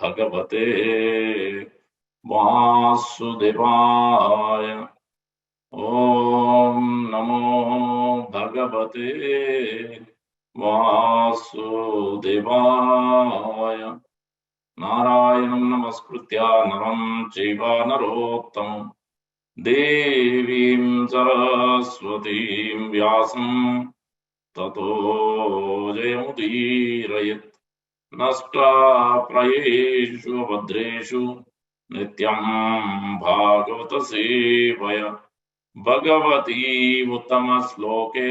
भगवते वासुदेवाय। ओम नमो भगवते वासुदेवाय। नारायणं नमस्कृत्य नरं चैव नरोत्तमं देवीं सरस्वतीं व्यासं ततो जयमुदीरयेत्। नष्टाप्रायेषु भद्रेषु नित्यं भागवत सेवया भगवती उत्तमश्लोके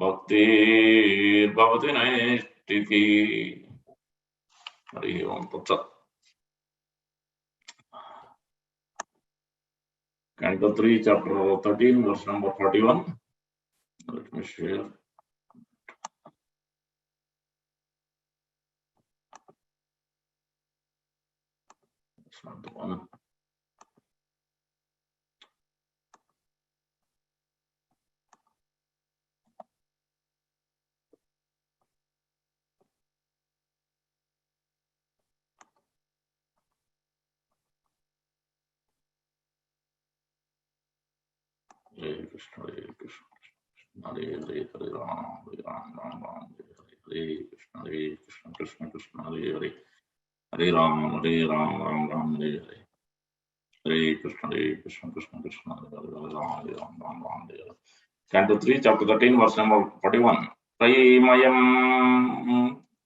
भक्तिर्भवति नैष्टिकी। हरि ओम तत्सत्। Canto 3, chapter 13, verse number 41. Let me share. That's not the one. Hare Krishna, Hare Krishna, Hare Hare, Hare Ram, Hare Ram, Ram Ram, Hare Hare, Hare Krishna, Krishna Krishna, Hare Hare, Hare Ram, Ram Ram, Hare Hare, Hare Krishna, Krishna Krishna, Hare Hare, Hare Ram, Ram Ram, Hare Hare. Canto 3, chapter 13, verse number 41. त्रयीमयं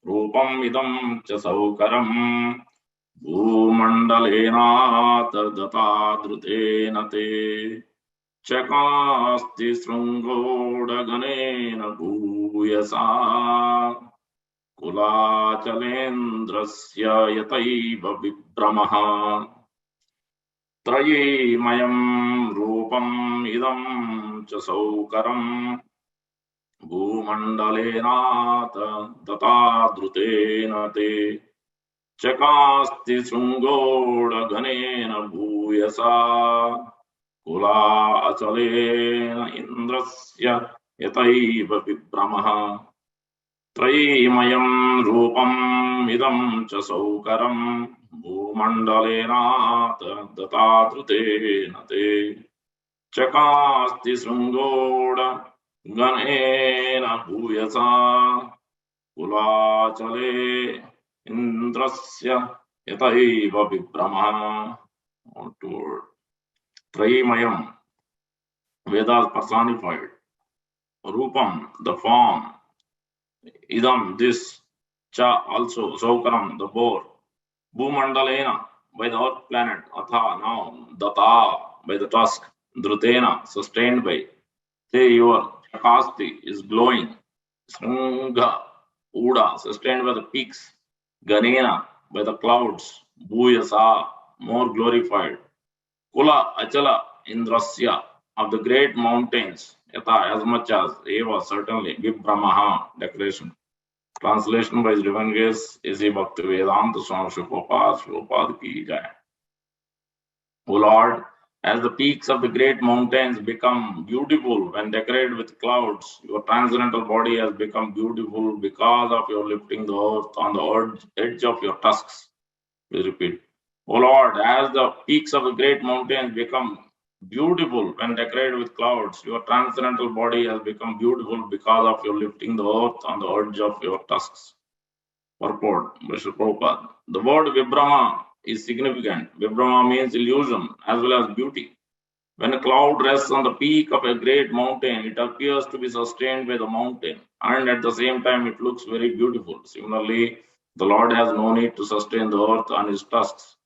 रूपं इदं च सौकरं भूमण्डलेनातर्गतादृतेन ते चकास्ति शृङ्गोडगणेन भूयसा कुलाचलेन्द्रस्य यतैव विभ्रमः। त्रयीमयं रूपम् इदं च सौकरं भूमण्डलेनातर्गतादृतेन ते चकास्ति शृङ्गोडगणेन भूयसा कुलाचलेन इन्द्रस्य यतैव विभ्रमः। त्रयीमयं रूपम् इदं च सौकरं भूमण्डलेनातर्गतादृतेन ते चकास्ति शृङ्गोडगणेन भूयसा कुलाचले इन्द्रस्य यतैव विभ्रमः। Trayimayam, Vedas personified. Rupam, the form. Idam, this. Cha, also. Saukaram, the boar. Bhumandalena, by the earth planet. Atha, now. Data, by the tusk. Drutena, sustained by. Te, your. Chakasti, is glowing. Srunga, Uda, sustained by the peaks. Ganena, by the clouds. Bhuyasa, more glorified. Kula Achala Indrasya, of the great mountains, Yata, as much as, Eva, certainly, Vibhramaha, declaration. Translation by His Divine Grace, A.C. Bhaktivedanta Swami Prabhupada ki jai. O Lord, as the peaks of the great mountains become beautiful when decorated with clouds, your transcendental body has become beautiful because of your lifting the earth on the edge of your tusks. We repeat. O Lord, as the peaks of the great mountains become beautiful when decorated with clouds, your transcendental body has become beautiful because of your lifting the earth on the edge of your tusks. Purport, Mr. Prabhupada. The word Vibhrama is significant. Vibhrama means illusion as well as beauty. When a cloud rests on the peak of a great mountain, it appears to be sustained by the mountain, and at the same time it looks very beautiful. Similarly, the Lord has no need to sustain the earth on his tusks.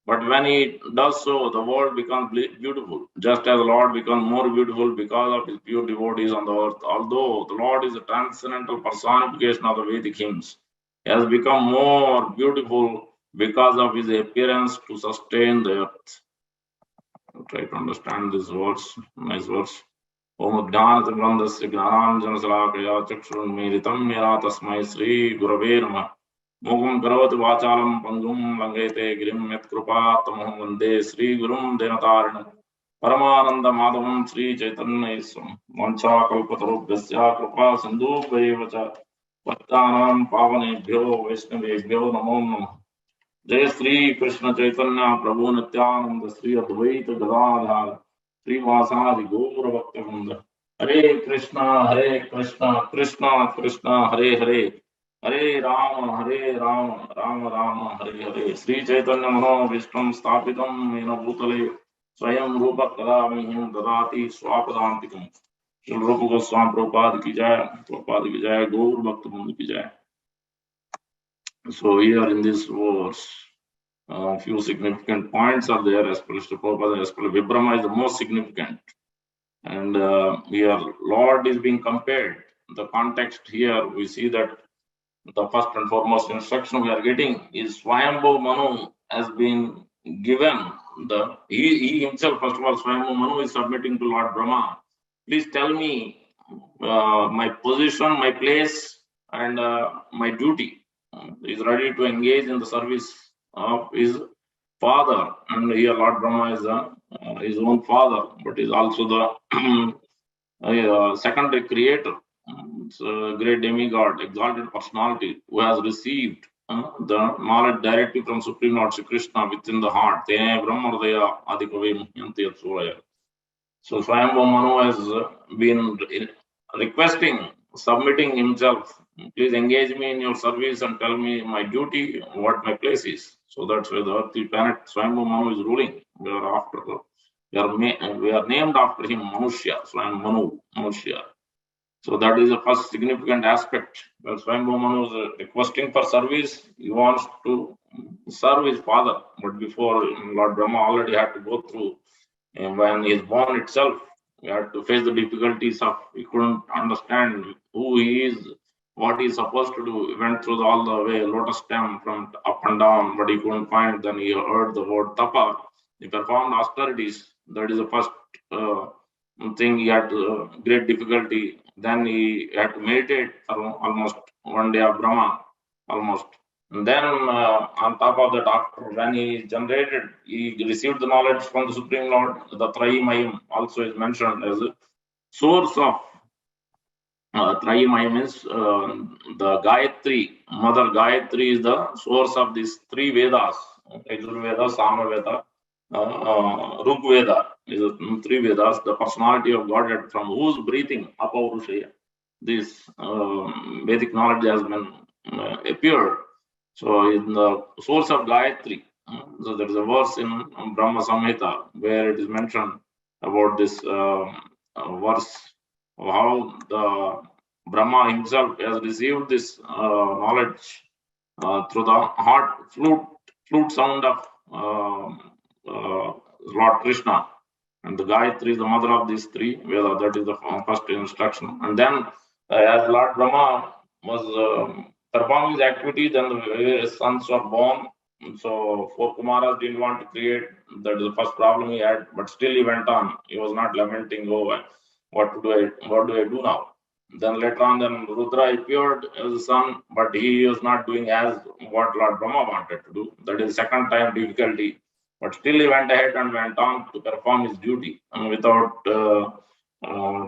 But when he does so, the world becomes beautiful, just as the Lord becomes more beautiful because of his pure devotees on the earth. Although the Lord is a transcendental personification of the Vedic hymns, he has become more beautiful because of his appearance to sustain the earth. I'll try to understand this verse, nice verse. Om Jnanati Brandasya Jnananjana Salakaya Chakshurunmilitam Mera Tasmai Sri Gurave Namah. Mugam Karavati Vachalam Pangum Langete Girim Yatkrupa Tamaham Vande Sri Gurum Denatarinam Paramananda Madhavam Sri Chaitanya Isam Mancha Kalpatarubhyasya Krupa Sindhu Vacha Pattanam Pavanebhyo Vaishnavebhyo Namo Namah. Jai Sri Krishna Chaitanya Prabhu Nityananda Sri Advaita Gadadhar Sri Vasadi Gaura Bhaktivinoda. Hare Krishna, Krishna Krishna, Hare Hare, Hare Rama, Rama Rama, Hare Hare. Sri Chaitanya Mano Vishtam Stapitam Mena Bhutale Swayam Rupa Kadamihim Dadati Swapadantikam. Shri Rupa Goswami Prabhupada ki jai, Gaur Bhaktivinoda ki jai. So here in this verse, a few significant points are there as per Sri Prabhupada, as per Vibrama is the most significant. And here Lord is being compared. The context here, we see that the first and foremost instruction we are getting is Swayambhu Manu has been given. He himself, first of all, Swayambhu Manu is submitting to Lord Brahma. Please tell me my position, my place, and my duty. He is ready to engage in the service of his father, and here Lord Brahma is his own father, but is also the secondary creator. It's a great demigod, exalted personality who has received the knowledge directly from Supreme Lord Shri Krishna within the heart. So Swayambhu Manu has been requesting, submitting himself. Please engage me in your service and tell me my duty, what my place is. So that's where the earthly planet Swayambhu Manu is ruling. We are named after him, Manushya, Swayam Manu, Manushya. So that is the first significant aspect. When Swayambhu Manu is requesting for service, he wants to serve his father. But before, Lord Brahma already had to go through. And when he is born itself, he had to face the difficulties of, he couldn't understand who he is, what he is supposed to do. He went through all the way, lotus stem from up and down, but he couldn't find. Then he heard the word tapa. He performed austerities. That is the first thing. He had great difficulty. Then he had to meditate for almost one day of Brahma, almost. And then on top of that, after when he generated, he received the knowledge from the Supreme Lord. The Trayimayam also is mentioned as a source of Trayimayam is the Gayatri. Mother Gayatri is the source of these three Vedas: Yajurveda, Samaveda, Rigveda. These are three Vedas. The personality of Godhead from whose breathing, Apaurushaya, this Vedic knowledge has been appeared. So in the source of Gayatri, so there is a verse in Brahma Samhita where it is mentioned about this verse of how the Brahma himself has received this knowledge through the heart flute sound of Lord Krishna. And the Gayatri is the mother of these three Vedas. That is the first instruction. And then as Lord Brahma was performing his activity, then the various sons were born. So four Kumaras didn't want to create. That is the first problem he had, but still he went on. He was not lamenting, oh, what do I do now? Then later on, then Rudra appeared as a son, but he was not doing as what Lord Brahma wanted to do. That is the second time difficulty. But still he went ahead and went on to perform his duty without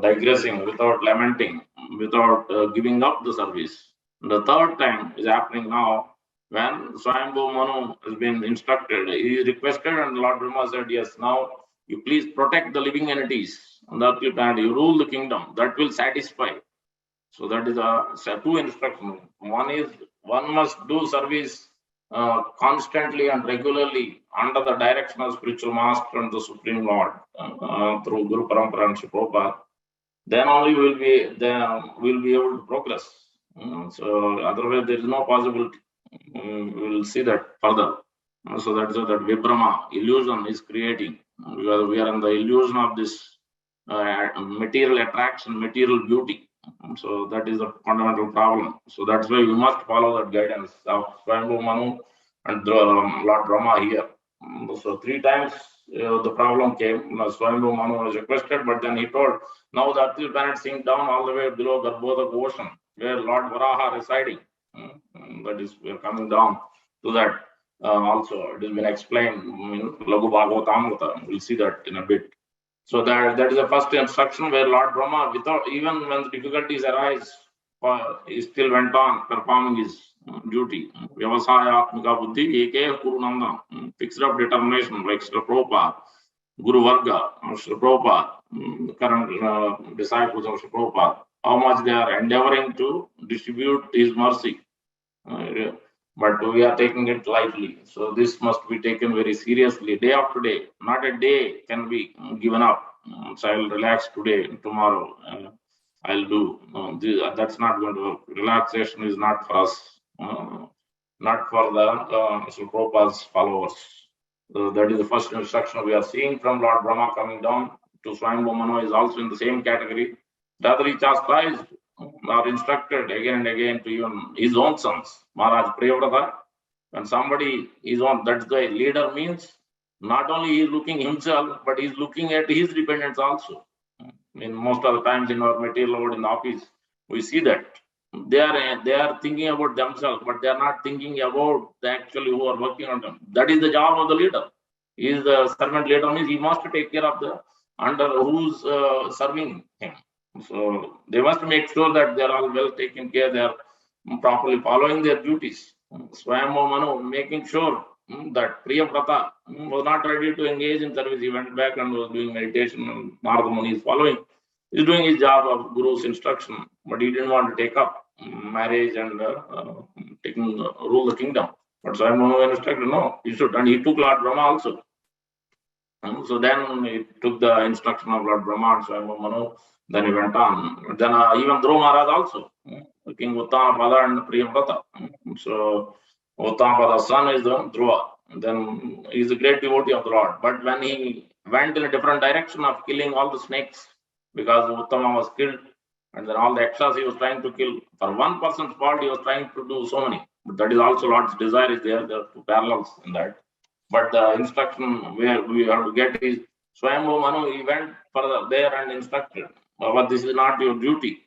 digressing, without lamenting, without giving up the service. The third time is happening now when Swayambhu Manu has been instructed. He requested and Lord Brahma said, yes, now you please protect the living entities on the earthly planet. You rule the kingdom. That will satisfy. So that is two instructions. One is one must do service constantly and regularly under the direction of spiritual master and the Supreme Lord through Guru Parampara and Sri Prabhupada. Then only we'll be able to progress. So otherwise there is no possibility. We will see that further. So that is that Vibrama illusion is creating. Because we are in the illusion of this material attraction, material beauty. So that is the fundamental problem. So that's why we must follow that guidance of Swayambhu Manu and Lord Brahma here. So three times the problem came. Swayambhu Manu was requested, but then he told, now the earthly planet sink down all the way below Garbhodak ocean, where Lord Varaha residing. That is, we are coming down to that. Also, it has been explained in Lagu Bhagavatamrita. We'll see that in a bit. So that is the first instruction where Lord Brahma, without even when the difficulties arise, he still went on performing his duty. Vyavasayatmika buddhi eke kuru nanda. Fixed up determination like Srila Prabhupada, Guru Varga, Srila Prabhupada, current disciples of Srila Prabhupada, how much they are endeavoring to distribute his mercy. But we are taking it lightly. So this must be taken very seriously, day after day. Not a day can be given up. So I will relax today, tomorrow I'll do. That's not going to work. Relaxation is not for us, not for the Srila Prabhupada's followers. So that is the first instruction we are seeing from Lord Brahma coming down to Swayambhu Manu is also in the same category. Rather, he chastised or instructed again and again to even his own sons. Maharaj Priyavrata, when somebody is on, that's the leader means not only he is looking himself, but he is looking at his dependents also. In most of the times in our material world in the office, we see that they are thinking about themselves, but they are not thinking about the actually who are working on them. That is the job of the leader. He is the servant leader means he must take care of the under who's serving him. So they must make sure that they are all well taken care, they are properly following their duties. Swayambhu Manu making sure that Priyavrata was not ready to engage in service. He went back and was doing meditation, and Narada Muni is following. He's doing his job of Guru's instruction, but he didn't want to take up marriage and rule the kingdom. But Swayambhu Manu instructed, no, he should. And he took Lord Brahma also. So then he took the instruction of Lord Brahma and Swayambhu Manu. Then he went on. Then even Dhruva Maharaj also, King Uttamapada and Priyavrata. So Uttamapada's son is the Dhruva. Then he is a great devotee of the Lord. But when he went in a different direction of killing all the snakes, because Uttama was killed, and then all the extras he was trying to kill, for one person's fault he was trying to do so many. But that is also Lord's desire is there. There are two parallels in that. But the instruction where we have to get is Swayambhu Manu, he went further there and instructed. But this is not your duty.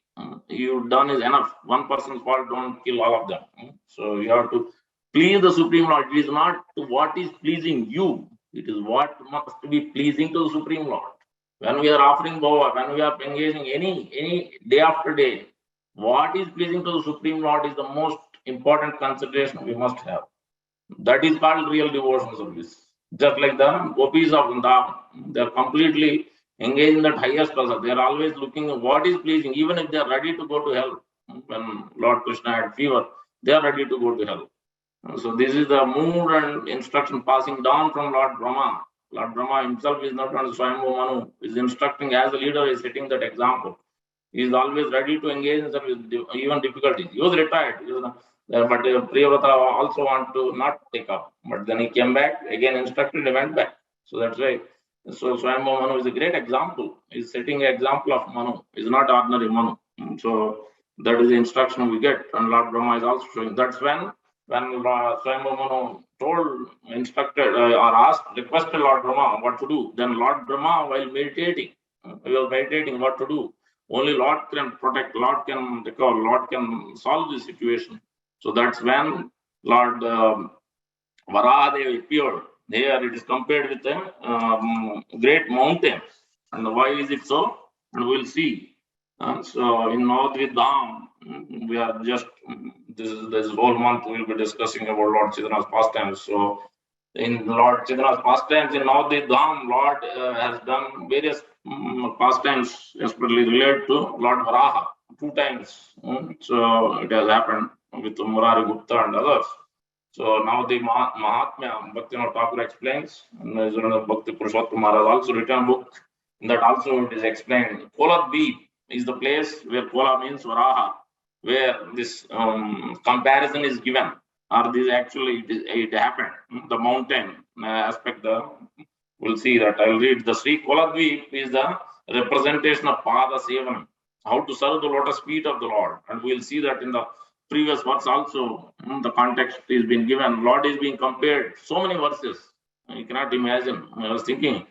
You've done is enough. One person's fault, don't kill all of them. So you have to please the Supreme Lord. It is not what is pleasing you. It is what must be pleasing to the Supreme Lord. When we are offering bhava, when we are engaging any day after day, what is pleasing to the Supreme Lord is the most important consideration we must have. That is called real devotion service. Just like the gopis of Vrindavan, they are completely engaged in that highest prasad. They are always looking at what is pleasing, even if they are ready to go to hell. When Lord Krishna had fever, they are ready to go to hell. So this is the mood and instruction passing down from Lord Brahma. Lord Brahma himself is not on Swayambhu Manu. He is instructing as a leader, he is setting that example. He is always ready to engage in service, even difficulties. He was retired. But Priyavrata also want to not take up. But then he came back, again instructed, he went back. So that's why. So Swayambhu Manu is a great example. He's setting an example of Manu. He's not ordinary Manu. So that is the instruction we get. And Lord Brahma is also showing. That's when Swayambhu Manu told, instructed, or asked, requested Lord Brahma what to do. Then Lord Brahma, while meditating, he was meditating what to do. Only Lord can protect, Lord can recover, Lord can solve the situation. So that's when Lord Varaha appeared. There it is compared with a great mountain. And why is it so? And we'll see. So in Navadvip Dham, we are just, this whole month we'll be discussing about Lord Chaitanya's pastimes. So in Lord Chaitanya's pastimes in Navadvip Dham, Lord has done various pastimes, especially related to Lord Varaha, 2 times. So it has happened with Murari Gupta and others. So now the Mahatmya, Bhaktivinoda Thakur explains, and there is another Bhakti Purushottam Maharaj also written a book, in that also it is explained. Koladvip is the place where Kola means Varaha, where this comparison is given, or this actually it happened. The mountain aspect, we'll see that. I'll read. The Sri Koladvip is the representation of Pada Sevan, how to serve the lotus feet of the Lord. And we'll see that in the previous verse also, the context is being given. Lord is being compared. So many verses. You cannot imagine. I was thinking,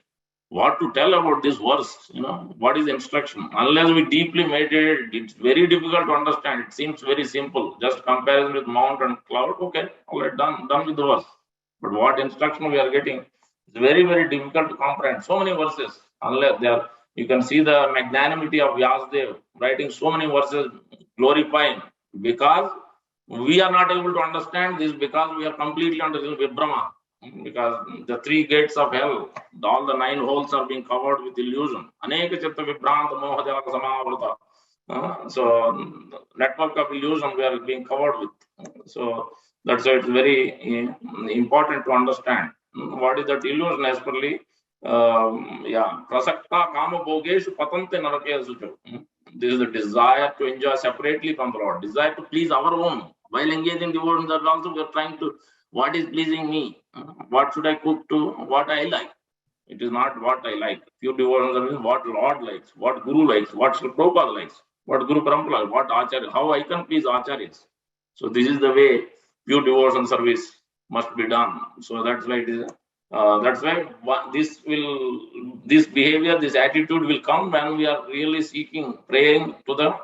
what to tell about this verse? What is the instruction? Unless we deeply meditate, it's very difficult to understand. It seems very simple. Just comparison with mount and cloud. Okay, all right, done with the verse. But what instruction we are getting is very, very difficult to comprehend. So many verses. Unless you can see the magnanimity of Vyasadeva writing so many verses, glorifying, because we are not able to understand this, because we are completely under Vibrama. Because the three gates of hell, all the 9 holes are being covered with illusion. Aneka chitta vibranta mohajalaka samavrata. So network of illusion we are being covered with. So that's why it's very important to understand what is that illusion as per prasakta kama bhogeshu patante narakesu. This is the desire to enjoy separately from the Lord, desire to please our own. While engaged in devotion, that also we are trying to, what is pleasing me? What should I cook to what I like? It is not what I like. Pure devotion is what Lord likes, what Guru likes, what Sri Prabhupada likes, what Guru Parampara, what Acharya, how I can please Acharyas. So this is the way pure devotion service must be done. So that's why it is. That's why this behavior, this attitude will come when we are really seeking, praying to the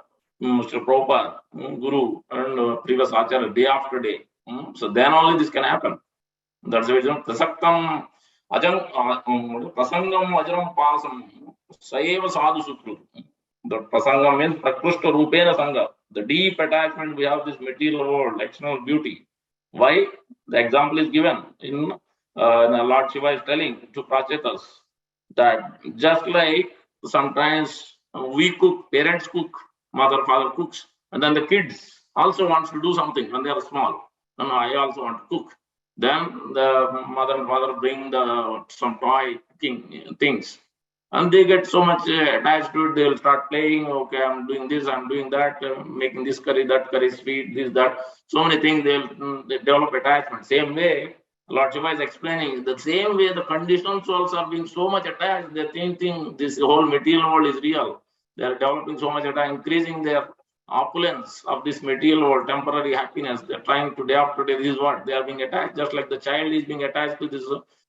Mr. Prabhupada, Guru, and previous Acharya day after day. So then only this can happen. That's the reason. Prasaktam prasangam ajram pasam saeva sadhu sukru. The prasangam means prakrushta rupena sangha. The deep attachment we have this material world, external beauty. Why? The example is given in Lord Shiva is telling to Prachetas that just like sometimes we cook, parents cook, mother, father cooks, and then the kids also wants to do something when they are small. No, I also want to cook. Then the mother and father bring some toy cooking things, and they get so much attached to it. They'll start playing. Okay, I'm doing this, I'm doing that, making this curry, that curry, sweet, this, that. So many things they develop attachment. Same way, Lord Shiva is explaining the same way the conditioned souls are being so much attached. They're thinking this whole material world is real. They are developing so much attachment, increasing their opulence of this material world, temporary happiness. They're trying to day after day. This is what they are being attached, just like the child is being attached to this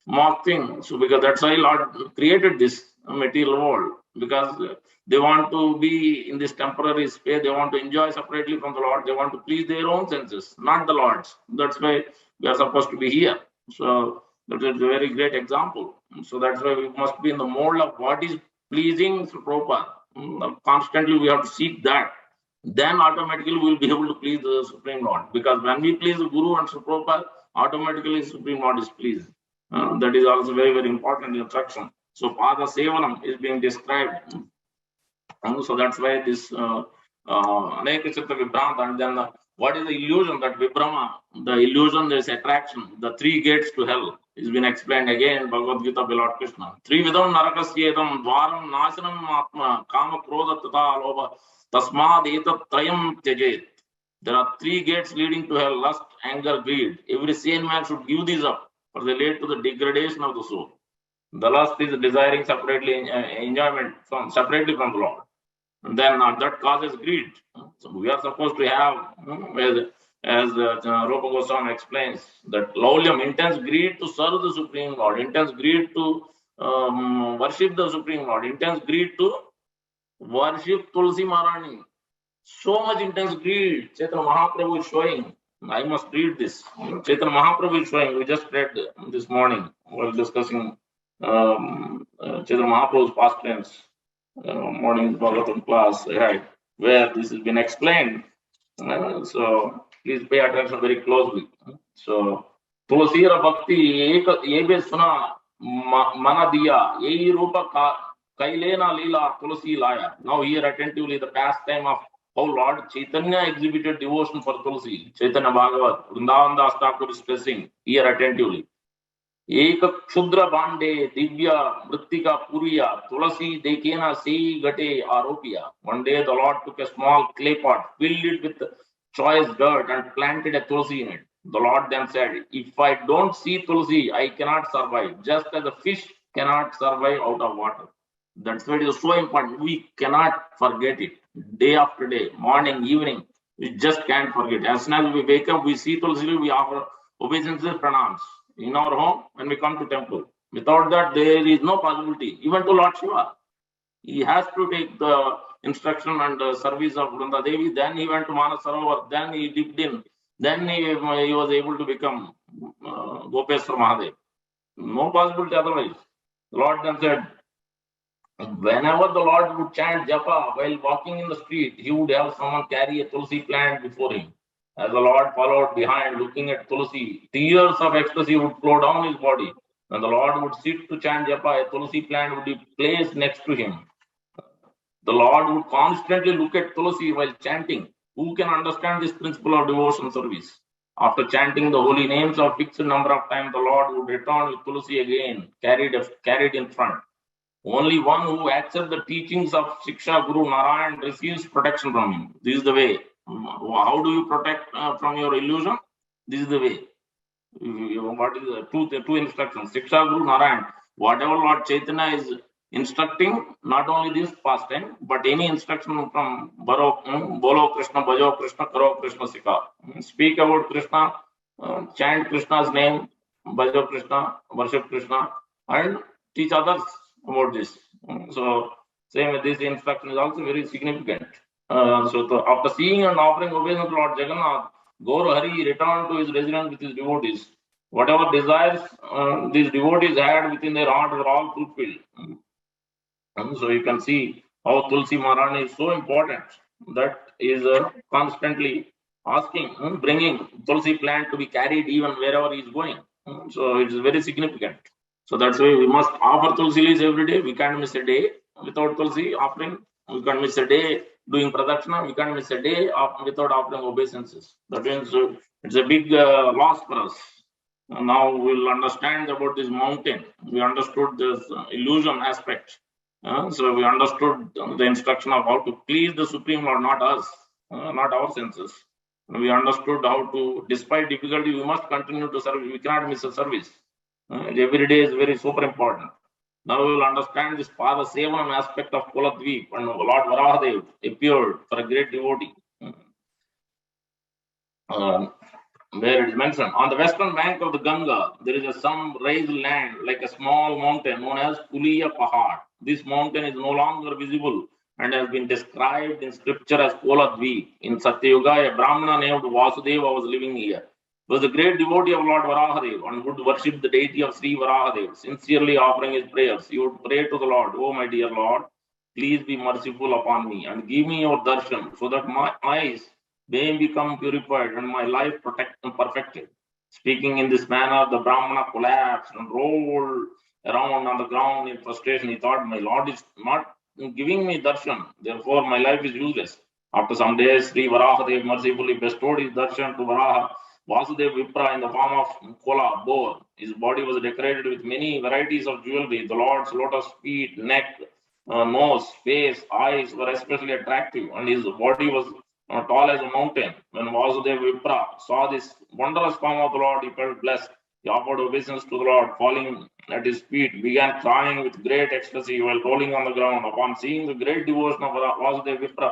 mock thing. So because that's why Lord created this material world, because they want to be in this temporary space. They want to enjoy separately from the Lord. They want to please their own senses, not the Lord's. That's why we are supposed to be here. So that is a very great example. So that's why we must be in the mold of what is pleasing to Prabhupada. Constantly we have to seek that. Then automatically we'll be able to please the Supreme Lord. Because when we please the Guru and Sri Prabhupada, automatically Supreme Lord is pleased. That is also very, very important instruction. So Pada Sevanam is being described. So that's why this Aneka Chitta Vibranta, and then what is the illusion? That Vibrama, the illusion is attraction, the 3 gates to hell is been explained again in Bhagavad Gita by Lord Krishna. Trividam narakasyedam dvaram nasanam atma kama krodha tata loba tasmad etat trayam tyajet. There are 3 gates leading to hell: lust, anger, greed. Every sane man should give these up, for they lead to the degradation of the soul. The lust is desiring separately enjoyment separately from the Lord. And then that causes greed. So we are supposed to have, as Rupa Goswami explains, that lowlyam, intense greed to serve the Supreme Lord, intense greed to worship the Supreme Lord, intense greed to worship Tulasi Maharani. So much intense greed. Chaitanya Mahaprabhu is showing. I must read this. Chaitanya Mahaprabhu is showing. We just read this morning while discussing Chaitanya Mahaprabhu's past tense. Morning Bhagavatam class, right, where this has been explained. So please pay attention very closely. So Tulasira Bhakti Ebe Suna Manadiya Ei Rupa Kailena Lila Tulasi Laya. Now here attentively the pastime of how Lord Chaitanya exhibited devotion for Tulasi. Chaitanya Bhagavat, Vrindavan Das Thakur is stressing here attentively. एक क्षुद्र भांडे दिव्य मृत्तिका पुरिया तुलसी देखेना से गटे आरोपिया. One day the Lord took a small clay pot, filled it with choice dirt, and planted a tulsi in it. The Lord then said, if I don't see tulsi, I cannot survive, just as a fish cannot survive out of water. That's why it is so important. We cannot forget it. Day after day, morning, evening, we just can't forget. As soon as we wake up, we see tulsi, we offer obeisances, pranams. In our home, when we come to temple, without that there is no possibility. Even to Lord Shiva, he has to take the instruction and service of Vrunda Devi. Then he went to Manas Sarovar. Then he dipped in. Then he was able to become Gopeshwar Mahadev. No possibility otherwise. The Lord then said, Whenever the Lord would chant japa while walking in the street, he would have someone carry a tulsi plant before him. As the Lord followed behind, looking at tulsi, tears of ecstasy would flow down his body. When the Lord would sit to chant japa, a tulsi plant would be placed next to him. The Lord would constantly look at Tulasi while chanting. Who can understand this principle of devotion service? After chanting the holy names a fixed number of times, the Lord would return with Tulasi again, carried in front. Only one who accepts the teachings of Shiksha Guru Narayan receives protection from him. This is the way. How do you protect from your illusion? This is the way. What is the two instructions? Shiksha Guru Narayan. Whatever Lord Chaitanya is instructing, not only this past time, but any instruction from Bolo Krishna, Bhajo Krishna, Karo Krishna Sikha. Speak about Krishna, chant Krishna's name, Bhajo Krishna, worship Krishna, and teach others about this. So, same with this instruction is also very significant. After seeing and offering obeisance to Lord Jagannath, Gaur Hari returned to his residence with his devotees. Whatever desires these devotees had within their heart were all fulfilled. So you can see how Tulsi Maharani is so important. That is constantly asking, bringing Tulsi plant to be carried even wherever he is going. So it is very significant. So that's why we must offer Tulsi leaves every day. We can't miss a day without Tulsi offering. We can't miss a day doing pradakshina. We can't miss a day without offering obeisances. That means it's a big loss for us. Now we'll understand about this mountain. We understood this illusion aspect. So we understood the instruction of how to please the Supreme Lord, not us, not our senses. We understood how to, despite difficulty, we must continue to serve. We cannot miss a service. Every day is very super important. Now we will understand this Pada Sevanam aspect of Koladvip, and Lord Varaha appeared for a great devotee. Where it is mentioned, on the western bank of the Ganga, there is some raised land like a small mountain known as Puliya Pahad. This mountain is no longer visible and has been described in scripture as Koladvip. In Satyuga, a Brahmana named Vasudeva was living here. He was a great devotee of Lord Varahadev and would worship the deity of Sri Varahadev, sincerely offering his prayers. He would pray to the Lord, "Oh, my dear Lord, please be merciful upon me and give me your darshan so that my eyes may become purified and my life perfected." Speaking in this manner, the Brahmana collapsed and rolled around on the ground in frustration. He thought, "My Lord is not giving me darshan, therefore my life is useless." After some days, Sri Varahadev mercifully bestowed his darshan to Varaha Vasudev Vipra in the form of kola, boar. His body was decorated with many varieties of jewelry. The Lord's lotus feet, neck, nose, face, eyes were especially attractive, and his body was tall as a mountain. When Vasudev Vipra saw this wondrous form of the Lord, he felt blessed. He offered obeisance to the Lord, falling at his feet, began crying with great ecstasy while rolling on the ground. Upon seeing the great devotion of Vasudev Vipra,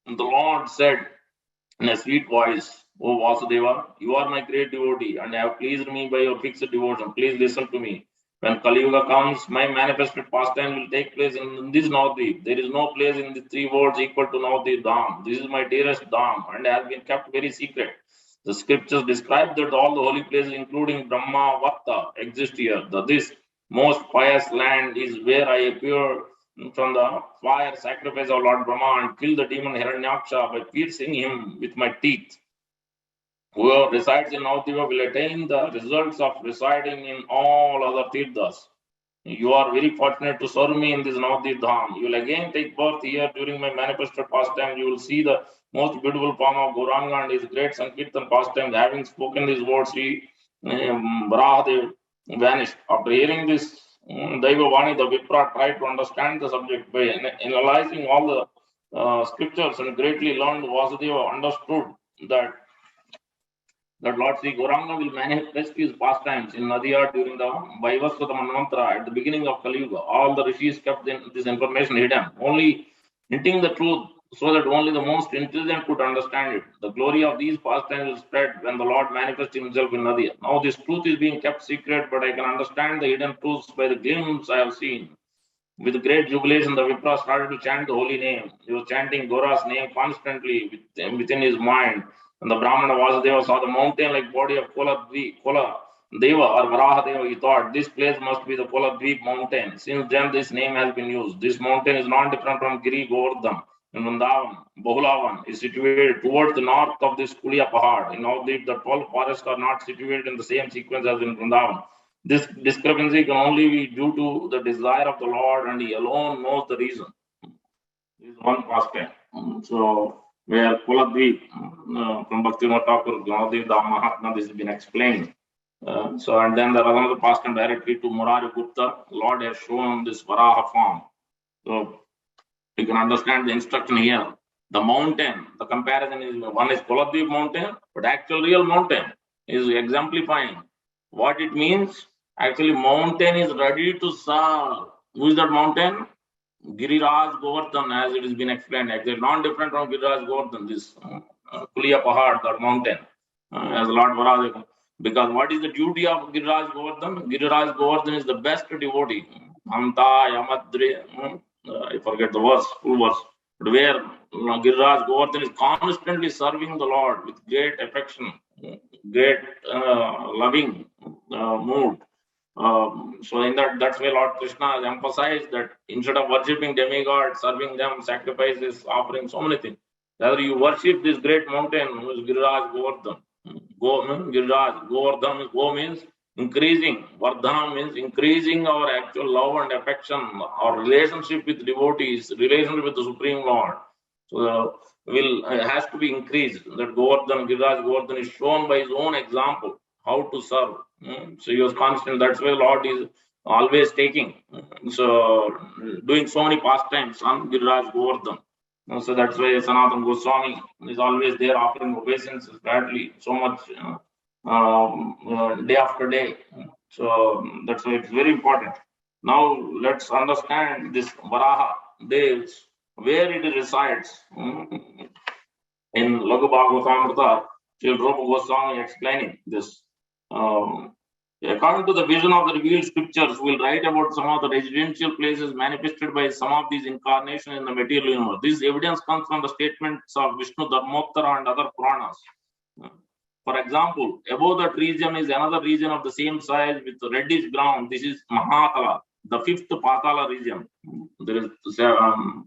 the Lord said in a sweet voice, "O Vasudeva, you are my great devotee and have pleased me by your fixed devotion. Please listen to me. When Kali Yuga comes, my manifested pastime will take place in this Navadvip. There is no place in the three worlds equal to Navadvip Dham. This is my dearest Dham and has been kept very secret. The scriptures describe that all the holy places, including Brahma, Vatta, exist here. This most pious land is where I appear from the fire sacrifice of Lord Brahma and kill the demon Hiranyaksha by piercing him with my teeth. Whoever resides in Navadvipa will attain the results of residing in all other tirthas. You are very fortunate to serve me in this Navadvip Dham. You will again take birth here during my manifested pastime. You will see the most beautiful form of Gauranga and his great Sankirtan pastime. Having spoken these words, he Varahadev vanished. After hearing this Daiva Vani, the Vipra tried to understand the subject by analyzing all the scriptures and greatly learned. Vasudeva understood that Lord Sri Gauranga will manifest his pastimes in Nadia during the Vaivasvata Manvantara at the beginning of Kali Yuga. All the rishis kept this information hidden, only hinting the truth so that only the most intelligent could understand it. The glory of these pastimes will spread when the Lord manifests himself in Nadia. Now this truth is being kept secret, but I can understand the hidden truths by the glimpse I have seen. With great jubilation, the Vipra started to chant the holy name. He was chanting Gora's name constantly within his mind. And the Brahmana Vasudeva saw the mountain-like body of Kola Deva or Varaha Deva, he thought this place must be the Koladvip mountain. Since then, this name has been used. This mountain is not different from Giri Govardhan in Vrindavan. Bahulavan is situated towards the north of this Kulia Pahad. In Navadvip, the 12 forests are not situated in the same sequence as in Vrindavan. This discrepancy can only be due to the desire of the Lord, and He alone knows the reason. This is one aspect. So, where Koladvip from Bhaktivinoda Thakur, Gnanadev Mahatma, this has been explained. And then there was another pastime directly to Murari Gupta. Lord has shown this Varaha form. So you can understand the instruction here. The mountain, the comparison is one is Koladvip mountain, but actual real mountain is exemplifying what it means. Actually, mountain is ready to serve. Who is that mountain? Giriraj Govardhan, as it has been explained. Actually, not different from Giriraj Govardhan, this Kulia Pahad, that mountain, as Lord Varaha. Because what is the duty of Giriraj Govardhan? Giriraj Govardhan is the best devotee. Anta, Yamadre, I forget the verse, full verse. But where Giriraj Govardhan is constantly serving the Lord with great affection, great loving mood. So in that's why Lord Krishna has emphasized that instead of worshipping demigods, serving them, sacrifices, offering so many things, rather you worship this great mountain who is Giriraj Govardhan. Giriraj, Govardhan, Go means increasing, Vardhanam means increasing our actual love and affection, our relationship with devotees, relationship with the Supreme Lord. So has to be increased. That Govardhan, Giriraj Govardhan is shown by his own example how to serve. So he was constant. That's why Lord is always taking. So doing so many pastimes on Giriraj Govardhan. So that's why Sanatana Goswami is always there offering obeisances gladly, so much day after day. So that's why it's very important. Now let's understand this Varaha Devs, where it resides. In Laghu Bhagavatamrita, Sri Rupa Goswami explaining this. According to the vision of the revealed scriptures, we'll write about some of the residential places manifested by some of these incarnations in the material universe. This evidence comes from the statements of Vishnu Dharmottara and other Puranas. For example, above that region is another region of the same size with reddish ground. This is Mahatala, the fifth Patala region. There is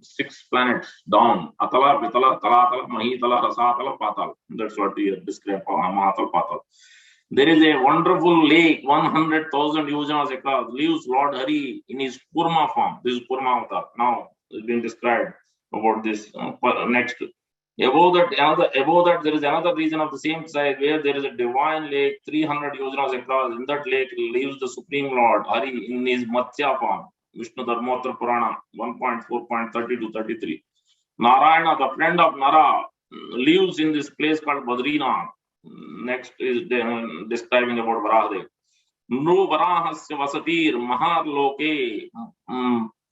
6 planets down. Atala, Vitala, Talatala, Mahitala, Rasatala, Patala. That's what we describe Mahatala, Patala. There is a wonderful lake, 100,000 yojanas across, lives Lord Hari in his Kurma form. This is Kurma Avatar. Now it's been described about this next. Above that, there is another region of the same size where there is a divine lake, 300 yojanas across. In that lake lives the Supreme Lord Hari in his Matsya form. Vishnu Dharmottara Purana 1.4.30 to 33. Narayana, the friend of Nara, lives in this place called Badrinath. Next is describing about Varaha. Nru Varahasya Vasatir Maharloke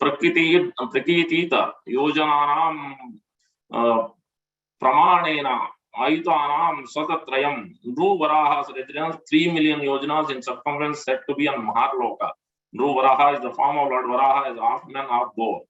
Prakitita Yojananam Pramanena Ayutanam Satatrayam. Nru Varaha's residence 3 million yojanas in circumference said to be on Maharloka. Nru Varaha is the form of Lord Varaha, is half man, half boar.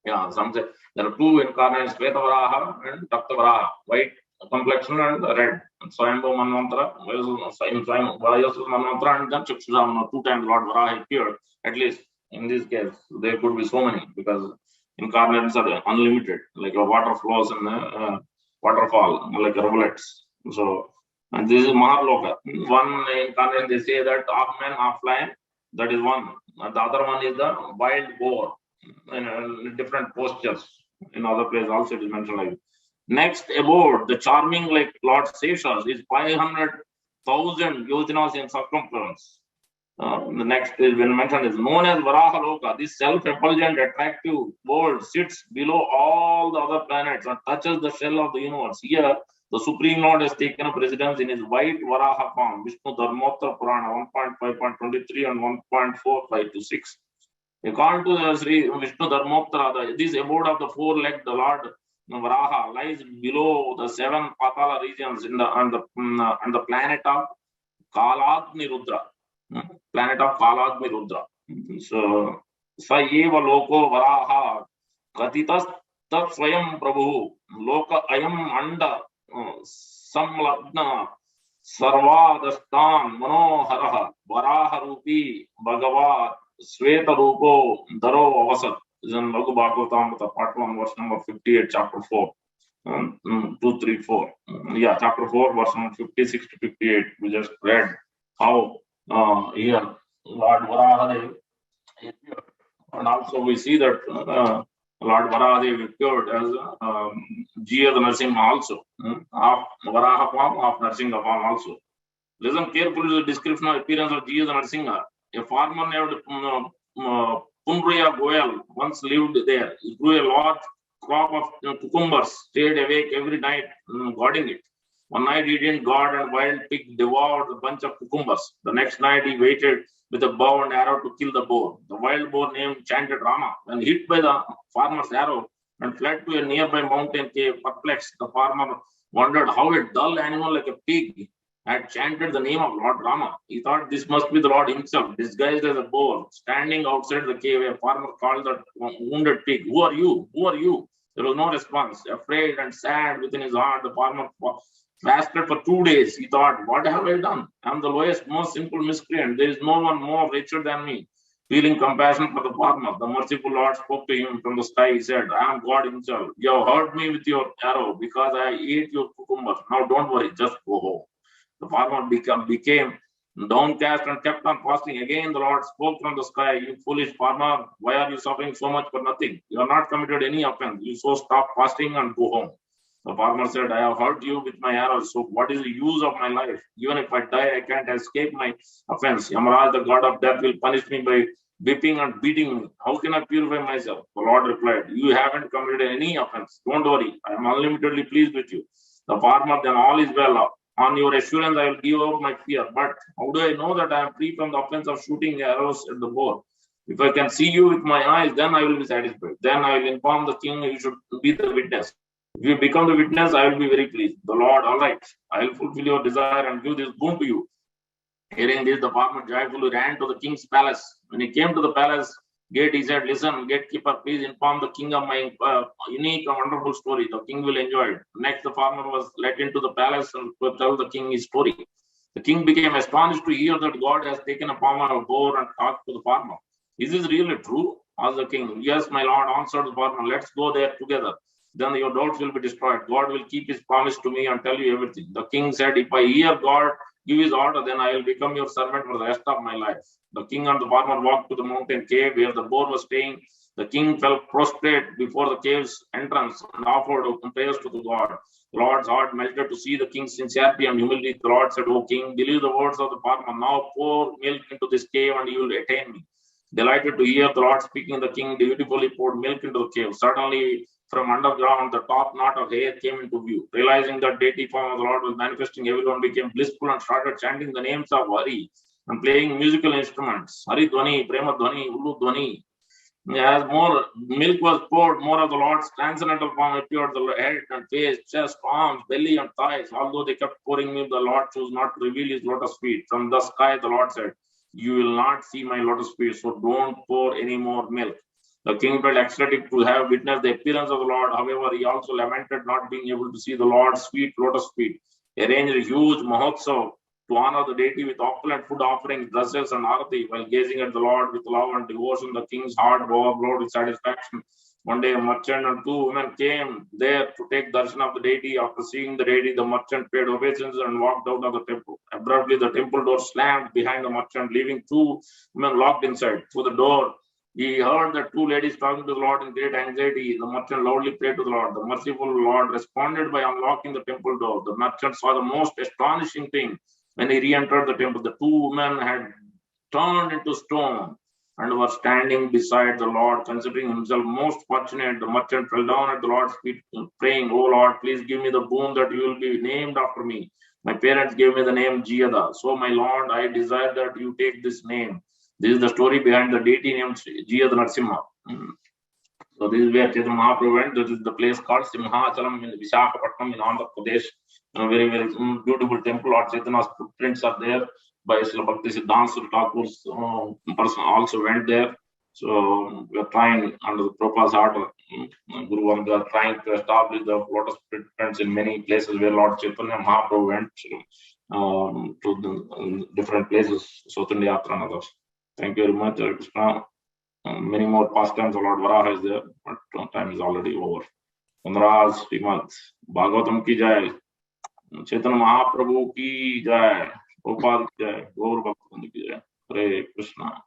Yeah, some say there are 2 incarnations, Shweta Varaha and Takta Varaha, white complexion and red. Swayambhu Manvantara, Vayasur Manvantara, and then Chakshushamana, 2 times Lord Varaha appeared. At least in this case, there could be so many because incarnations are unlimited, like a water flows in a waterfall, like rivulets. So, and this is Maharloka. One incarnation, they say that half man, half lion, that is one. And the other one is the wild boar in different postures. In other places also it is mentioned like. Next abode, the charming like Lord Seshas is 500,000 yojanas in circumference. The next is when mentioned is known as Varaha Loka. This self-effulgent, attractive world sits below all the other planets and touches the shell of the universe. Here, the Supreme Lord has taken up residence in his white Varaha form, Vishnu Dharmottara Purana 1.5.23 and 1.45 to 6. According to the Sri Vishnu Dharmottara, this abode of the 4-legged Lord Varaha lies below the 7 Patala regions on the planet of Kalagni Rudra. Planet of Kalagni Rudra. So, Sayeva Loko Varaha Katitas Tat Swayam Prabhu Loka Ayam Anda Samlagna Sarvadastan Manoharaha Varaha Rupi Bhagavat Sveta Rupo Daro Avasat. This is in Laghu Bhagavatam, part 1, verse number 58, chapter 4. 2, 3, 4. Yeah, chapter 4, verse number 56 to 58. We just read how here Lord Varaha appeared. And also we see that Lord Varaha appeared as Jia the Narsimha also. Half Varaha form, half Narsimha form also. Listen carefully to the description of appearance of Jia the Narsimha. A farmer named Punriya Goyal once lived there. He grew a large crop of cucumbers, stayed awake every night guarding it. One night he didn't guard and wild pig devoured a bunch of cucumbers. The next night he waited with a bow and arrow to kill the boar. The wild boar named chanted Rama. When hit by the farmer's arrow and fled to a nearby mountain cave, perplexed, the farmer wondered how a dull animal like a pig had chanted the name of Lord Rama. He thought this must be the Lord himself, disguised as a boar. Standing outside the cave, a farmer called the wounded pig, "Who are you? Who are you?" There was no response. Afraid and sad within his heart, the farmer fasted for 2 days. He thought, "What have I done? I am the lowest, most simple miscreant. There is no one more wretched than me." Feeling compassion for the farmer, the merciful Lord spoke to him from the sky. He said, "I am God himself. You have hurt me with your arrow because I ate your cucumber. Now don't worry, just go home." The farmer became downcast and kept on fasting. Again, the Lord spoke from the sky, "You foolish farmer, why are you suffering so much for nothing? You have not committed any offense. You so stop fasting and go home." The farmer said, "I have hurt you with my arrows, so what is the use of my life? Even if I die, I can't escape my offense. Yamaraj, the god of death, will punish me by whipping and beating me. How can I purify myself?" The Lord replied, "You haven't committed any offense. Don't worry, I am unlimitedly pleased with you." The farmer, "Then all is well. On your assurance, I will give up my fear. But how do I know that I am free from the offense of shooting arrows at the boar? If I can see you with my eyes, then I will be satisfied. Then I will inform the king you should be the witness. If you become the witness, I will be very pleased." The Lord, "All right, I will fulfill your desire and give this boon to you." Hearing this, the farmer joyfully ran to the king's palace. When he came to the palace gate, he said, "Listen, gatekeeper, please inform the king of my unique and wonderful story. The king will enjoy it." Next, the farmer was let into the palace and to tell the king his story. The king became astonished to hear that God has taken a form of a boar and talked to the farmer. "Is this really true?" asked the king. "Yes, my lord," answered the farmer. "Let's go there together. Then your doubts will be destroyed. God will keep his promise to me and tell you everything." The king said, "If I hear God give his order, then I will become your servant for the rest of my life." The king and the farmer walked to the mountain cave where the boar was staying. The king fell prostrate before the cave's entrance and offered prayers to the God. The Lord's heart melted to see the king's sincerity and humility. The Lord said, "O king, believe the words of the farmer. Now pour milk into this cave and you will attain me." Delighted to hear the Lord speaking, the king dutifully poured milk into the cave. Suddenly, from underground, the top knot of hair came into view. Realizing that deity form of the Lord was manifesting, everyone became blissful and started chanting the names of Hari and playing musical instruments. Hari Dhwani, Prema Dhwani, Ulu Dhwani. As more milk was poured, more of the Lord's transcendental form appeared: the head and face, chest, arms, belly, and thighs. Although they kept pouring milk, the Lord chose not to reveal his lotus feet. From the sky, the Lord said, "You will not see my lotus feet, so don't pour any more milk." The king felt ecstatic to have witnessed the appearance of the Lord. However, he also lamented not being able to see the Lord's sweet lotus feet. He arranged a huge mahotsav to honor the deity with opulent food offerings, dresses, and arati. While gazing at the Lord with love and devotion, the king's heart overflowed with satisfaction. One day, a merchant and two women came there to take darshan of the deity. After seeing the deity, the merchant paid obeisance and walked out of the temple. Abruptly, the temple door slammed behind the merchant, leaving two women locked inside. Through the door, he heard the two ladies talking to the Lord in great anxiety. The merchant loudly prayed to the Lord. The merciful Lord responded by unlocking the temple door. The merchant saw the most astonishing thing. When he re-entered the temple, the two women had turned into stone and were standing beside the Lord. Considering himself most fortunate, the merchant fell down at the Lord's feet, praying, "Oh Lord, please give me the boon that you will be named after me. My parents gave me the name Jiyada. So, my Lord, I desire that you take this name." This is the story behind the deity named Jiyad Narasimha. So this is where Chaitanya Mahaprabhu went. This is the place called Simhachalam in Visakhapatnam in Andhra Pradesh. A very, very beautiful temple. Lord Chaitanya's footprints are there. By Srila Bhakti Siddhanta Thakur's person also went there. So we are trying under the Prabhupada's order, Guru, we are trying to establish the lotus footprints in many places where Lord Chaitanya Mahaprabhu went. So to the different places, South India Yatra and others. Thank you very much, Hare Krishna. Many more pastimes Lord Varaha is there, but time is already over. Anurag, Srimad Bhagavatam ki jai, Chaitanya Mahaprabhu ki jai, Prabhupada ki jai, Gaur Bhaktivinoda ki jai. Hare Krishna.